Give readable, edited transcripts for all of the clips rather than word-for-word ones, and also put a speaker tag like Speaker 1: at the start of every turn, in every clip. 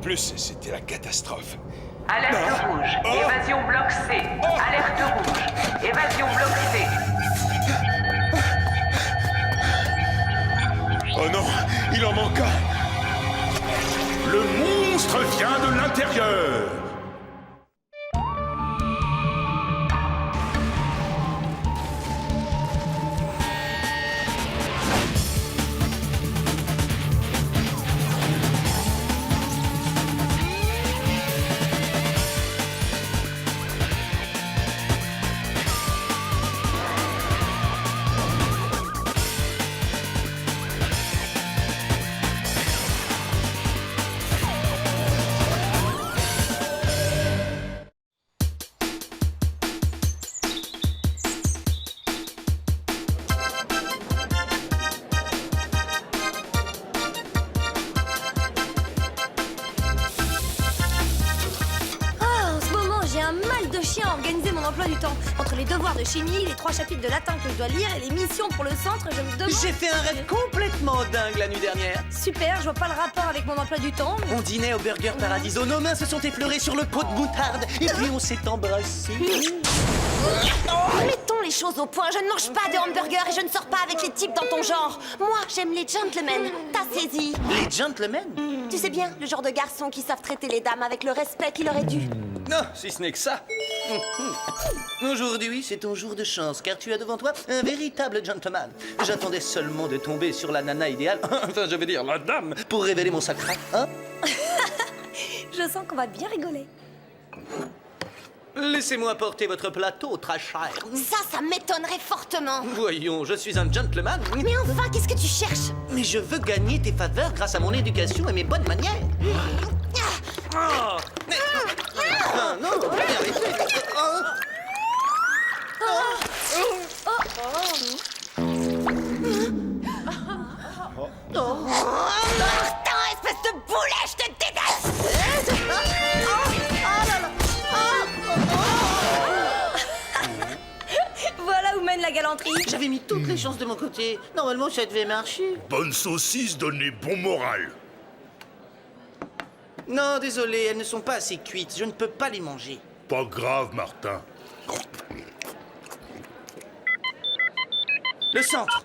Speaker 1: plus, c'était la catastrophe.
Speaker 2: Alerte rouge. Évasion bloc C. Alerte rouge. Évasion bloc C.
Speaker 1: Oh non, il en manque un.
Speaker 3: Le monstre vient de l'intérieur.
Speaker 4: emploi du temps. Entre les devoirs de chimie, les 3 chapitres de latin que je dois lire et les missions pour le centre, je me demande...
Speaker 5: J'ai fait un rêve complètement dingue la nuit dernière.
Speaker 4: Super, je vois pas le rapport avec mon emploi du temps, mais...
Speaker 5: On dînait au Burger Paradiso, nos mains se sont effleurées sur le pot de moutarde, et puis on s'est embrassés.
Speaker 4: Mettons les choses au point, je ne mange pas de hamburger et je ne sors pas avec les types dans ton genre. Moi, j'aime les gentlemen, t'as saisi.
Speaker 5: Les gentlemen?
Speaker 4: Tu sais bien, le genre de garçons qui savent traiter les dames avec le respect qu'il leur est dû.
Speaker 5: Non, si ce n'est que ça. Aujourd'hui, c'est ton jour de chance, car tu as devant toi un véritable gentleman. J'attendais seulement de tomber sur la nana idéale, enfin je veux dire la dame, pour révéler mon sacrat, hein?
Speaker 4: Je sens qu'on va bien rigoler.
Speaker 5: Laissez-moi porter votre plateau, très cher.
Speaker 4: Ça m'étonnerait fortement.
Speaker 5: Voyons, je suis un gentleman.
Speaker 4: Mais enfin, qu'est-ce que tu cherches?
Speaker 5: Mais je veux gagner tes faveurs grâce à mon éducation et mes bonnes manières. Oh, mais... Ah, non, mais arrêtez.
Speaker 4: Martin, espèce de boulet, je te déteste! Voilà où mène la galanterie.
Speaker 5: J'avais mis toutes les chances de mon côté. Normalement, ça devait marcher.
Speaker 3: Bonne saucisse donnée bon moral.
Speaker 5: Non, désolé, elles ne sont pas assez cuites. Je ne peux pas les manger.
Speaker 3: Pas grave, Martin.
Speaker 5: Le centre.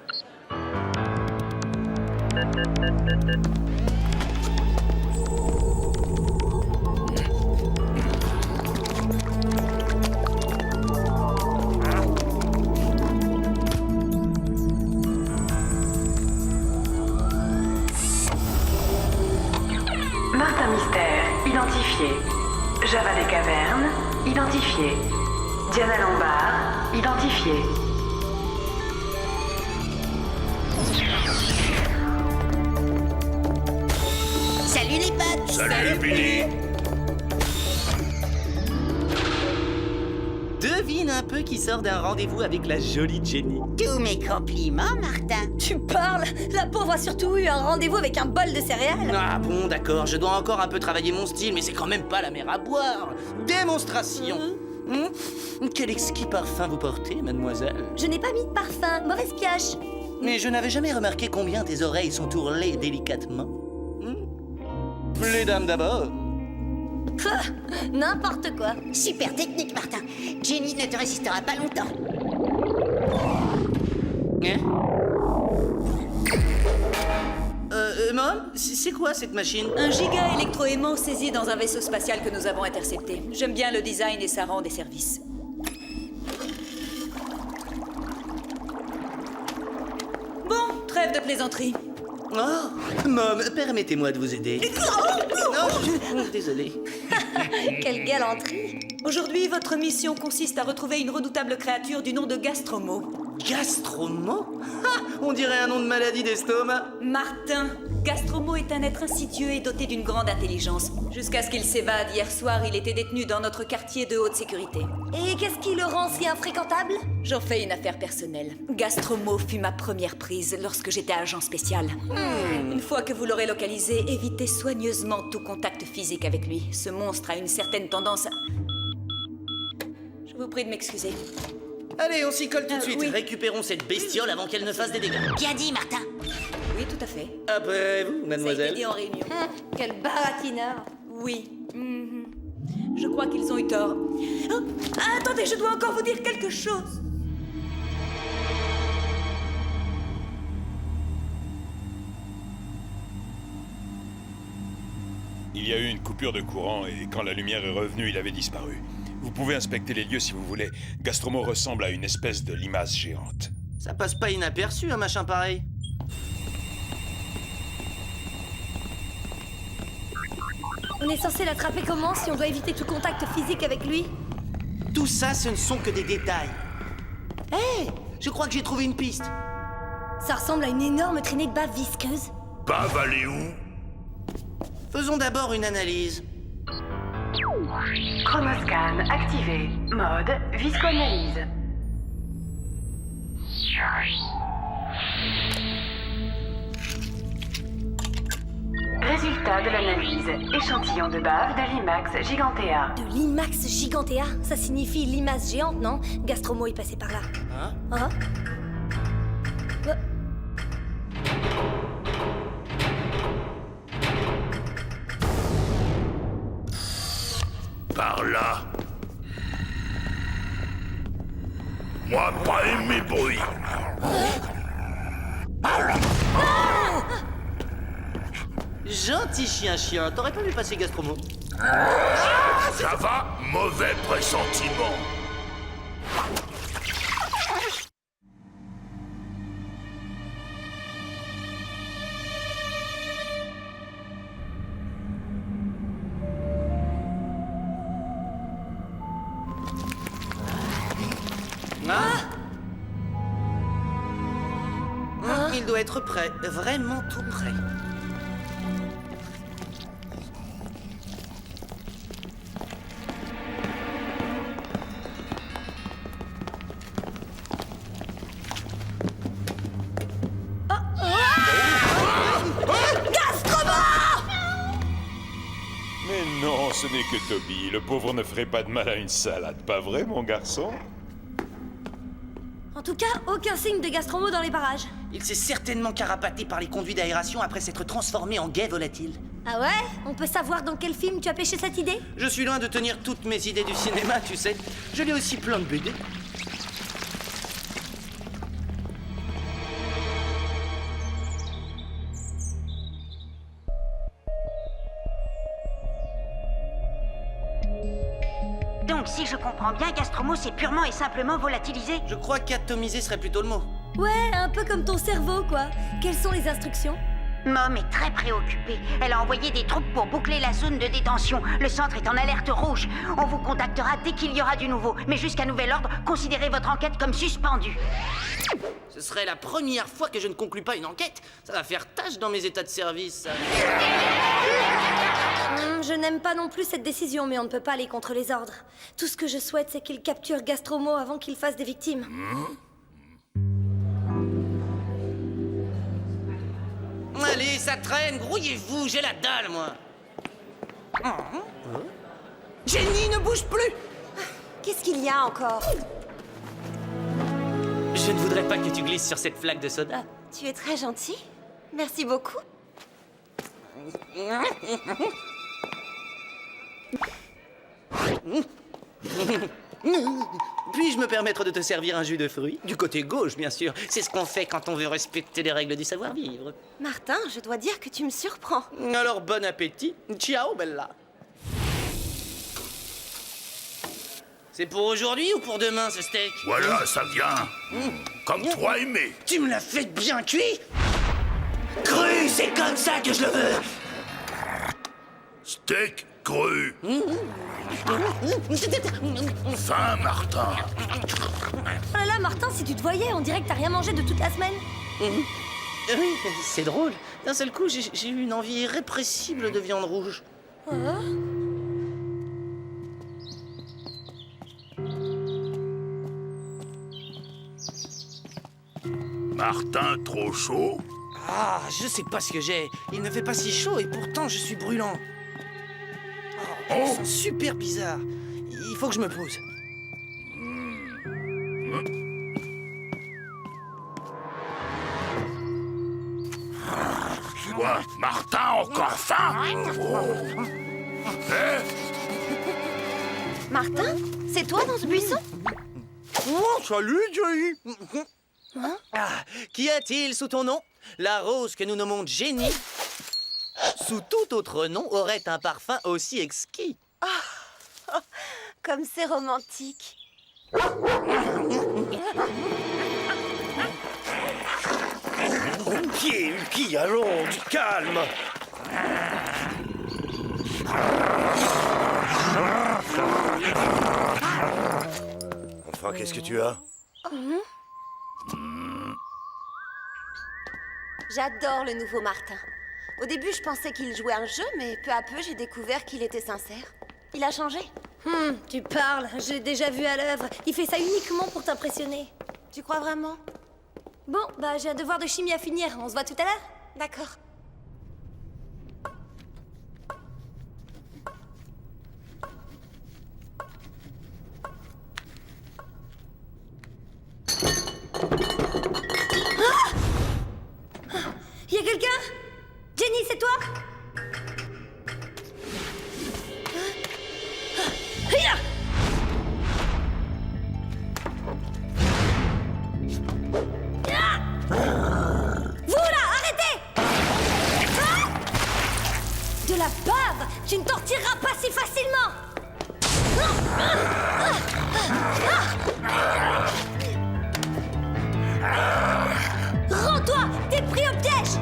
Speaker 2: Martin Mystère, identifié. Java des Cavernes, identifié. Diana Lombard, identifié.
Speaker 4: Salut les potes.
Speaker 3: Salut, Billy.
Speaker 5: Devine un peu qui sort d'un rendez-vous avec la jolie Jenny.
Speaker 6: Tous mes compliments, Martin.
Speaker 4: Tu parles? La pauvre a surtout eu un rendez-vous avec un bol de céréales.
Speaker 5: Ah bon, d'accord, je dois encore un peu travailler mon style, mais c'est quand même pas la mer à boire. Démonstration. Quel exquis parfum vous portez, mademoiselle?
Speaker 4: Je n'ai pas mis de parfum, mauvaise pioche.
Speaker 5: Mais je n'avais jamais remarqué combien tes oreilles sont ourlées délicatement. Les dames d'abord.
Speaker 4: N'importe quoi.
Speaker 6: Super technique, Martin. Jenny ne te résistera pas longtemps.
Speaker 5: Hein? Mom, c'est quoi cette machine?
Speaker 7: Un giga électroaimant saisi dans un vaisseau spatial que nous avons intercepté. J'aime bien le design et ça rend des services. Bon, trêve de plaisanterie.
Speaker 5: Oh, Mom, permettez-moi de vous aider. Non, désolé.
Speaker 4: Quelle galanterie.
Speaker 7: Aujourd'hui, votre mission consiste à retrouver une redoutable créature du nom de Gastromo.
Speaker 5: Gastromo? On dirait un nom de maladie d'estomac.
Speaker 7: Martin, Gastromo est un être insidieux et doté d'une grande intelligence. Jusqu'à ce qu'il s'évade hier soir, il était détenu dans notre quartier de haute sécurité.
Speaker 4: Et qu'est-ce qui le rend si infréquentable?
Speaker 7: J'en fais une affaire personnelle. Gastromo fut ma première prise lorsque j'étais agent spécial. Une fois que vous l'aurez localisé, évitez soigneusement tout contact physique avec lui. Ce monstre a une certaine tendance à... Je vous prie de m'excuser.
Speaker 5: Allez, on s'y colle tout de suite.
Speaker 7: Oui.
Speaker 5: Récupérons cette bestiole avant qu'elle ne fasse des dégâts.
Speaker 6: Bien dit, Martin.
Speaker 7: Oui, tout à fait.
Speaker 5: Après vous,
Speaker 7: Ça a été
Speaker 5: mademoiselle.
Speaker 7: dit en réunion.
Speaker 4: Quel baratineur.
Speaker 7: Oui. Je crois qu'ils ont eu tort. Oh, attendez, je dois encore vous dire quelque chose.
Speaker 1: Il y a eu une coupure de courant et quand la lumière est revenue, il avait disparu. Vous pouvez inspecter les lieux si vous voulez. Gastromo ressemble à une espèce de limace géante.
Speaker 5: Ça passe pas inaperçu, un machin pareil.
Speaker 4: On est censé l'attraper comment si on doit éviter tout contact physique avec lui?
Speaker 5: Tout ça, ce ne sont que des détails. Hé, je crois que j'ai trouvé une piste.
Speaker 4: Ça ressemble à une énorme traînée de bave visqueuse.
Speaker 3: Bave aller où?
Speaker 5: Faisons d'abord une analyse.
Speaker 2: Chronoscan activé. Mode viscoanalyse. Résultat de l'analyse. Échantillon de bave de Limax gigantea.
Speaker 4: De l'Imax gigantea? Ça signifie limace géante, non? Gastromo est passé par là.
Speaker 5: Hein?
Speaker 4: Hein?
Speaker 3: Par là. Moi, pas aimé bruit.
Speaker 5: Gentil chien, t'aurais pas vu passer Gastromo?
Speaker 3: Ça va? Mauvais pressentiment.
Speaker 5: Il doit être prêt, vraiment tout prêt.
Speaker 1: Mais non, ce n'est que Toby. Le pauvre ne ferait pas de mal à une salade, pas vrai, mon garçon?
Speaker 4: En tout cas, aucun signe de Gastromo dans les parages.
Speaker 5: Il s'est certainement carapaté par les conduits d'aération après s'être transformé en guet volatile.
Speaker 4: Ah ouais? On peut savoir dans quel film tu as pêché cette idée?
Speaker 5: Je suis loin de tenir toutes mes idées du cinéma, tu sais. Je lis aussi plein de BD.
Speaker 6: Donc, si je comprends bien, Gastromo s'est purement et simplement volatilisé.
Speaker 5: Je crois qu'atomiser serait plutôt le mot.
Speaker 4: Ouais, un peu comme ton cerveau, quoi. Quelles sont les instructions?
Speaker 6: Mom est très préoccupée. Elle a envoyé des troupes pour boucler la zone de détention. Le centre est en alerte rouge. On vous contactera dès qu'il y aura du nouveau. Mais jusqu'à nouvel ordre, considérez votre enquête comme suspendue.
Speaker 5: Ce serait la première fois que je ne conclue pas une enquête. Ça va faire tâche dans mes états de service, ça.
Speaker 4: Je n'aime pas non plus cette décision, mais on ne peut pas aller contre les ordres. Tout ce que je souhaite, c'est qu'il capture Gastromo avant qu'il fasse des victimes.
Speaker 5: Allez, ça traîne, grouillez-vous, j'ai la dalle, moi. Jenny, ne bouge plus.
Speaker 4: Qu'est-ce qu'il y a encore?
Speaker 5: Je ne voudrais pas que tu glisses sur cette flaque de soda.
Speaker 4: Tu es très gentil. Merci beaucoup.
Speaker 5: Puis-je me permettre de te servir un jus de fruits? Du côté gauche, bien sûr. C'est ce qu'on fait quand on veut respecter les règles du savoir-vivre.
Speaker 4: Martin, je dois dire que tu me surprends.
Speaker 5: Alors, bon appétit. Ciao, Bella. C'est pour aujourd'hui ou pour demain, ce steak?
Speaker 3: Voilà, ça vient. Comme toi aimé.
Speaker 5: Tu me l'as fait bien cuit? Cru, c'est comme ça que je le veux.
Speaker 3: Steak cru. Fin, Martin.
Speaker 4: Oh là là, Martin, si tu te voyais, on dirait que t'as rien mangé de toute la semaine.
Speaker 5: C'est drôle. D'un seul coup, j'ai eu une envie irrépressible de viande rouge.
Speaker 3: Martin, trop chaud?
Speaker 5: Ah, je sais pas ce que j'ai. Il ne fait pas si chaud et pourtant je suis brûlant. Oh, ça sent super bizarre. Il faut que je me pose.
Speaker 3: Quoi, Martin, encore faim?
Speaker 4: Martin, c'est toi dans ce buisson?
Speaker 5: Oh, salut, Jenny. Qu'y a-t-il sous ton nom? La rose que nous nommons Jenny, sous tout autre nom, aurait un parfum aussi exquis.
Speaker 4: Comme c'est romantique.
Speaker 8: Qui, allons, du calme. Enfin, qu'est-ce que tu as?
Speaker 4: J'adore le nouveau Martin. Au début, je pensais qu'il jouait un jeu, mais peu à peu, j'ai découvert qu'il était sincère. Il a changé.
Speaker 9: Tu parles, je l'ai déjà vu à l'œuvre. Il fait ça uniquement pour t'impressionner.
Speaker 4: Tu crois vraiment?
Speaker 9: Bon, bah j'ai un devoir de chimie à finir. On se voit tout à l'heure?
Speaker 4: D'accord.
Speaker 9: Y a quelqu'un? Jenny, c'est toi? Hiya! Vous là, arrêtez! De la bave! Tu ne t'en retireras pas si facilement! Rends-toi! T'es pris au piège!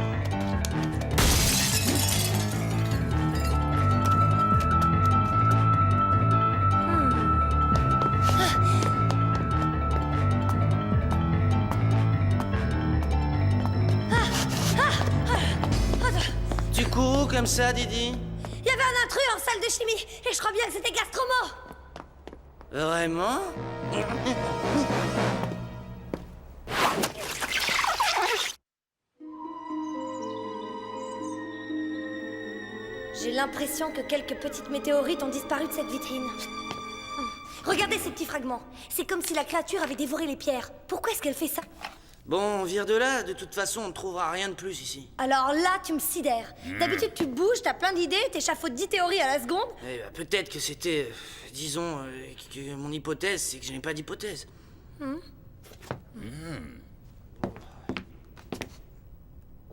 Speaker 5: Tu cours comme ça, Didi?
Speaker 9: Il y avait un intrus en salle de chimie et je crois bien que c'était Gastromo!
Speaker 5: Vraiment?
Speaker 9: J'ai l'impression que quelques petites météorites ont disparu de cette vitrine. Regardez ces petits fragments. C'est comme si la créature avait dévoré les pierres. Pourquoi est-ce qu'elle fait ça?
Speaker 5: Bon, on vire de là. De toute façon, on ne trouvera rien de plus ici.
Speaker 9: Alors là, tu me sidères. D'habitude, tu bouges, t'as plein d'idées, t'échafaudes 10 théories à la seconde.
Speaker 5: Eh ben, peut-être que c'était... disons, que mon hypothèse, c'est que je n'ai pas d'hypothèse.
Speaker 9: Oh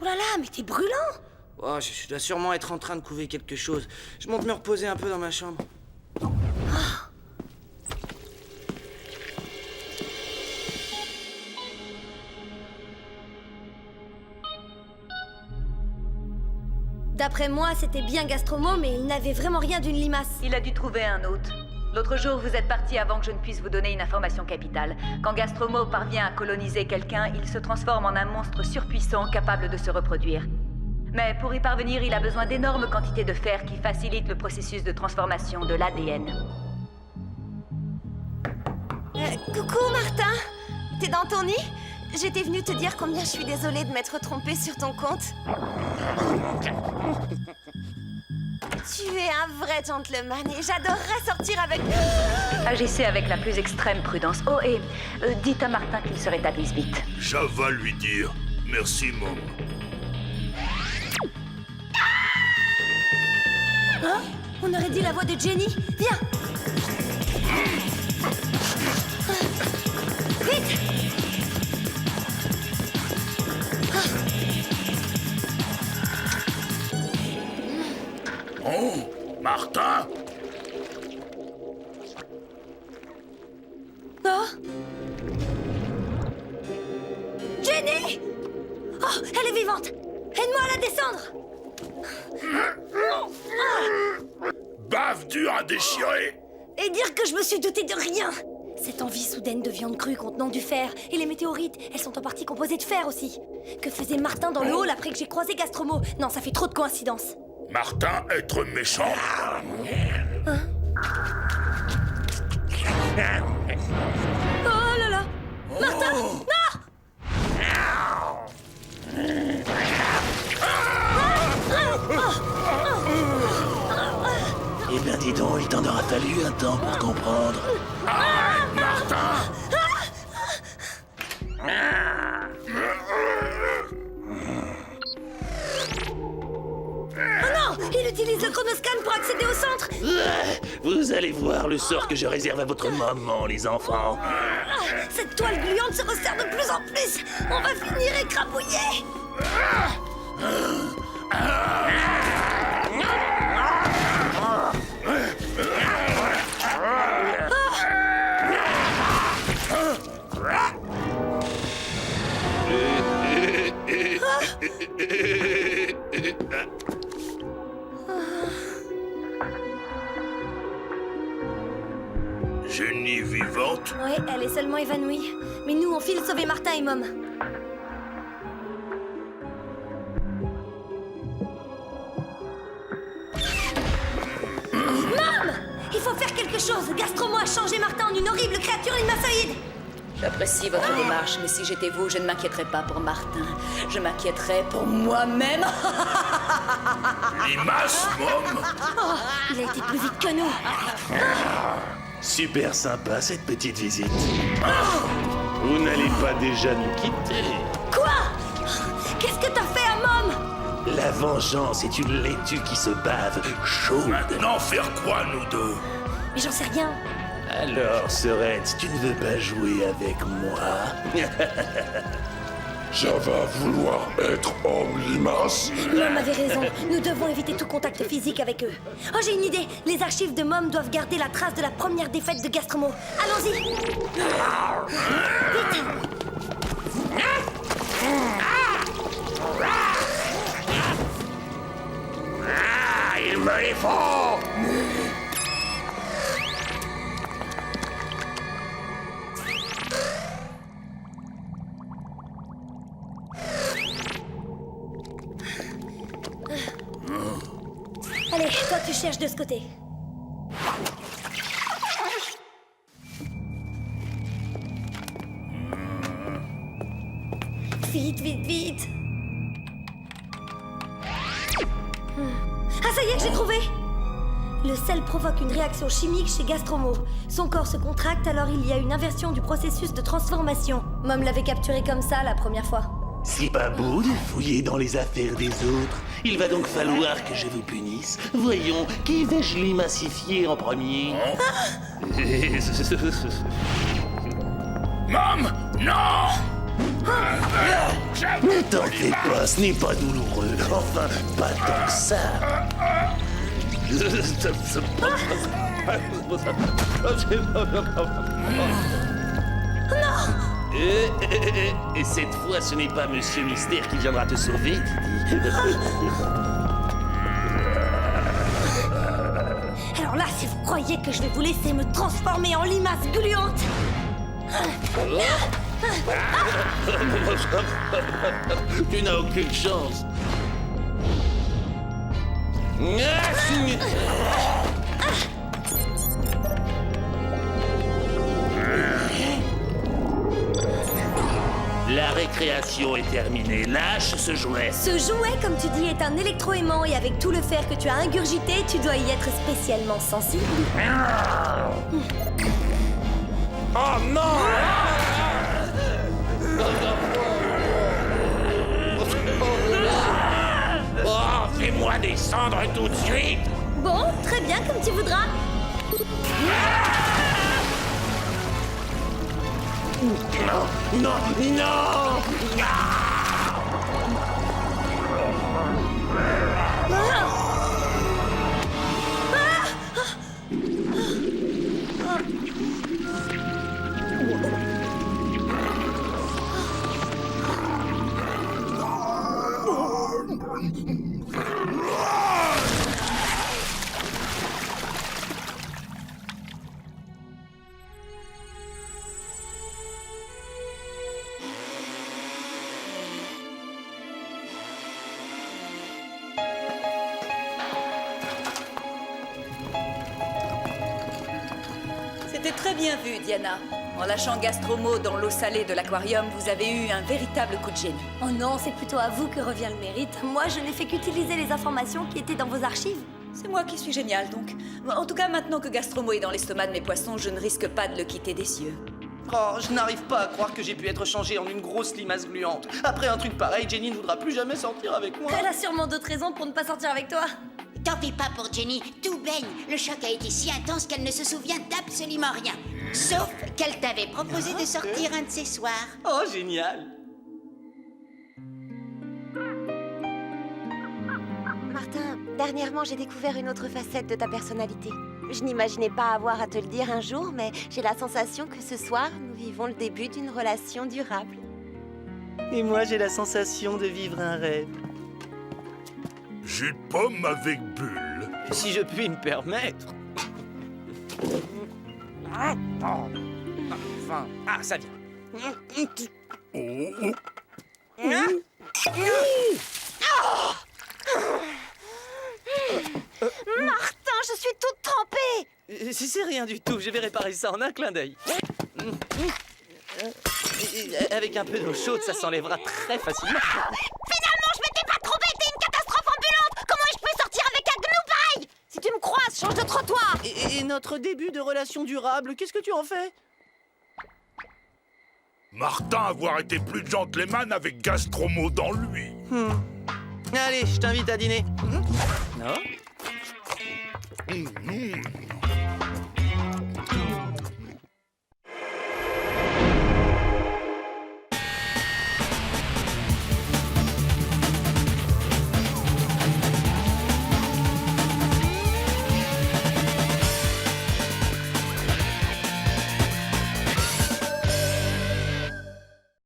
Speaker 9: là là, mais t'es brûlant!
Speaker 5: Oh, je dois sûrement être en train de couver quelque chose. Je monte me reposer un peu dans ma chambre.
Speaker 9: D'après moi, c'était bien Gastromo, mais il n'avait vraiment rien d'une limace.
Speaker 7: Il a dû trouver un hôte. L'autre jour, vous êtes parti avant que je ne puisse vous donner une information capitale. Quand Gastromo parvient à coloniser quelqu'un, il se transforme en un monstre surpuissant capable de se reproduire. Mais pour y parvenir, il a besoin d'énormes quantités de fer qui facilitent le processus de transformation de l'ADN.
Speaker 4: Coucou Martin, t'es dans ton nid? J'étais venue te dire combien je suis désolée de m'être trompée sur ton compte. Tu es un vrai gentleman et j'adorerais sortir avec...
Speaker 7: Agissez avec la plus extrême prudence. Oh, et dites à Martin qu'il se rétablisse vite.
Speaker 3: Je vais lui dire. Merci, Mom.
Speaker 9: Hein? On aurait dit la voix de Jenny. Viens! Vite!
Speaker 3: Oh, Martin?
Speaker 9: Oh! Jenny! Oh, elle est vivante! Aide-moi à la descendre!
Speaker 3: Bave dure à déchirer.
Speaker 9: Et dire que je me suis douté de rien! Cette envie soudaine de viande crue contenant du fer, et les météorites, elles sont en partie composées de fer aussi. Que faisait Martin dans le hall après que j'ai croisé Gastromo? Non, ça fait trop de coïncidences.
Speaker 3: Martin, être méchant.
Speaker 9: Oh là là! Martin! Non!
Speaker 8: Eh bien, dis donc, il t'en aura fallu un temps pour comprendre.
Speaker 3: Arrête, Martin!
Speaker 9: Oh non! Il utilise le chronoscan pour accéder au centre.
Speaker 8: Vous allez voir le sort que je réserve à votre maman, les enfants.
Speaker 9: Cette toile gluante se resserre de plus en plus. On va finir écrabouillé.
Speaker 3: Jenny vivante?
Speaker 9: Ouais, elle est seulement évanouie. Mais nous, on file sauver Martin et Mom. Mom! Il faut faire quelque chose. Gastromo a changé Martin en une horrible créature limaçoïde.
Speaker 7: J'apprécie votre démarche, mais si j'étais vous, je ne m'inquiéterais pas pour Martin. Je m'inquiéterais pour moi-même.
Speaker 3: Limace, Mom?
Speaker 9: Oh, il a été plus vite que nous.
Speaker 8: Super sympa cette petite visite. Vous n'allez pas déjà nous quitter?
Speaker 9: Quoi? Qu'est-ce que t'as fait à Mom?
Speaker 8: La vengeance est une laitue qui se bave chaude.
Speaker 3: Maintenant, faire quoi, nous deux?
Speaker 9: Mais j'en sais rien.
Speaker 8: Alors, Sorette, tu ne veux pas jouer avec moi?
Speaker 10: Ça va vouloir être homme limace?
Speaker 9: Mom avait raison. Nous devons éviter tout contact physique avec eux. Oh, j'ai une idée. Les archives de Mom doivent garder la trace de la première défaite de Gastromo. Allons-y. Vite.
Speaker 3: Il me les faut!
Speaker 9: Allez, toi tu cherches de ce côté. Vite, vite, vite. Ah, ça y est, j'ai trouvé. Le sel provoque une réaction chimique chez Gastromo. Son corps se contracte, alors il y a une inversion du processus de transformation. Mom l'avait capturé comme ça la première fois.
Speaker 8: C'est pas beau de fouiller dans les affaires des autres. Il va donc falloir que je vous punisse. Voyons, qui vais-je limacifier en premier?
Speaker 3: Mom, non!
Speaker 8: Ne t'en fais pas, ce n'est pas douloureux. Enfin, pas tant que ça. Et cette fois, ce n'est pas Monsieur Mystère qui viendra te sauver, Didi.
Speaker 9: Alors là, si vous croyez que je vais vous laisser me transformer en limace gluante...
Speaker 8: Tu n'as aucune chance. La récréation est terminée. Lâche ce jouet.
Speaker 9: Ce jouet, comme tu dis, est un électroaimant et avec tout le fer que tu as ingurgité, tu dois y être spécialement sensible.
Speaker 8: Oh non! Oh, fais-moi descendre tout de suite!
Speaker 9: Bon, très bien, comme tu voudras.
Speaker 8: Non, non, non!
Speaker 7: C'était très bien vu, Diana. En lâchant Gastromo dans l'eau salée de l'aquarium, vous avez eu un véritable coup de génie.
Speaker 9: Oh non, c'est plutôt à vous que revient le mérite. Moi, je n'ai fait qu'utiliser les informations qui étaient dans vos archives.
Speaker 7: C'est moi qui suis génial, donc. En tout cas, maintenant que Gastromo est dans l'estomac de mes poissons, je ne risque pas de le quitter des cieux.
Speaker 5: Oh, je n'arrive pas à croire que j'ai pu être changé en une grosse limace gluante. Après un truc pareil, Jenny ne voudra plus jamais sortir avec moi.
Speaker 9: Elle a sûrement d'autres raisons pour ne pas sortir avec toi.
Speaker 6: Tant pis pas pour Jenny, tout baigne. Le choc a été si intense qu'elle ne se souvient d'absolument rien. Sauf qu'elle t'avait proposé de sortir un de ces soirs.
Speaker 5: Oh, génial!
Speaker 4: Martin, dernièrement, j'ai découvert une autre facette de ta personnalité. Je n'imaginais pas avoir à te le dire un jour, mais j'ai la sensation que ce soir, nous vivons le début d'une relation durable.
Speaker 5: Et moi, j'ai la sensation de vivre un rêve.
Speaker 3: Jus de pomme avec bulle.
Speaker 5: Si je puis me permettre. Enfin, ça vient.
Speaker 4: Martin, je suis toute trempée!
Speaker 5: C'est rien du tout, je vais réparer ça en un clin d'œil. Avec un peu d'eau chaude, ça s'enlèvera très facilement.
Speaker 4: Finalement, je m'étais pas trompée, t'es une catastrophe ambulante! Comment je peux sortir avec un gnou pareil? Si tu me croises, change de trottoir!
Speaker 5: Et notre début de relation durable, qu'est-ce que tu en fais?
Speaker 3: Martin avoir été plus gentleman avec Gastromo dans lui.
Speaker 5: Allez, je t'invite à dîner. Non?